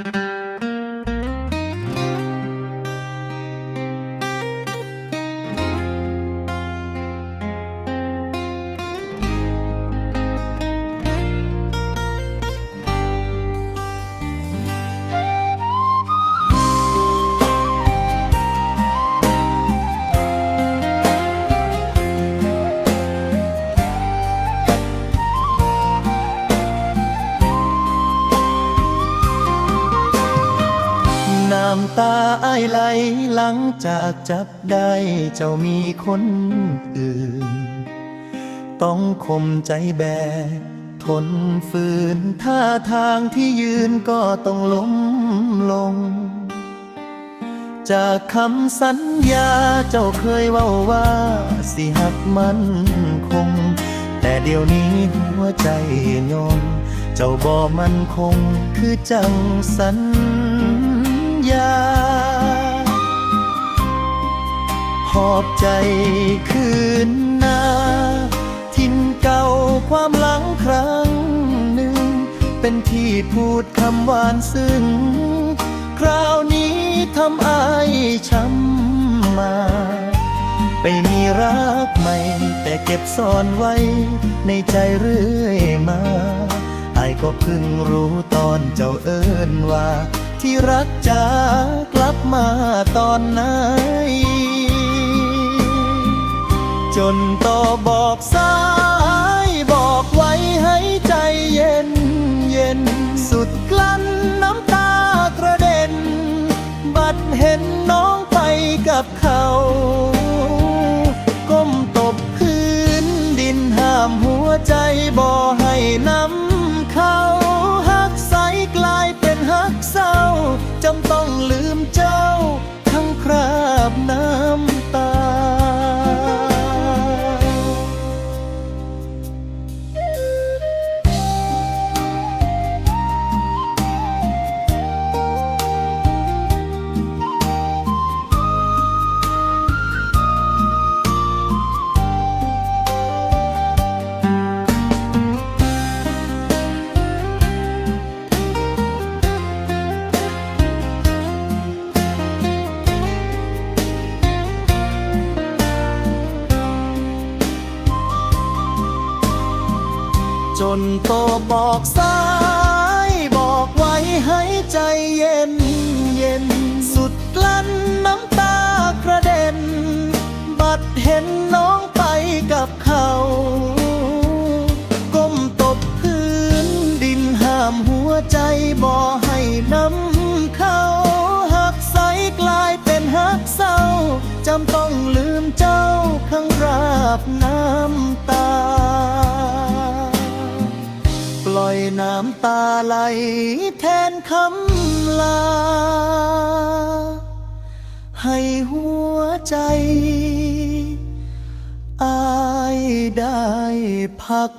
น้ำตาอ้ายไหลหลังจากจับได้เจ้ามีคนอื่นต้องคมใจแบกทนฝืนท่าทางที่ยืนก็ต้องล้มลงจากคำสัญญาเจ้าเคยเว้าว่าสิหักมันคงแต่เดี๋ยวนี้หัวใจยอมเจ้าบ่มันคงคือจังสัญญาหอบใจคืนนาทินเก่าความหลังครั้งหนึ่งเป็นที่พูดคำหวานซึ้งคราวนี้ทำอ้ายช้ำมาไปมีรักใหม่แต่เก็บซ่อนไว้ในใจเรื่อยมาอ้ายก็เพิ่งรู้ตอนเจ้าเอิ้นว่าที่รักจากลับมาตอนไหนจนต่อบอกสายบอกไว้ให้ใจเย็นเย็นสุดกลั้นน้ำตากระเด็นบัดเห็นน้องไปกับเขาก้มตบพื้นดินห้ามหัวใจบ่ให้น้ำเข้าหักใสกลายเป็นหักเศร้าจำต้องลืมเจ้าทั้งคราบน้ำตาจนโตบอกสายบอกไว้ให้ใจเย็นเย็นสุดกลั้นน้ำตากระเด็นบัดเห็นน้องไปกับเขาก้มตบพื้นดินห้ามหัวใจบ่ให้น้ำเข้าหักใสกลายเป็นหักเศร้าจำต้องลืมเจ้าข้างราบน้ำตาปล่อยน้ำตาไหลแทนคำลาให้หัวใจอ้ายได้พัก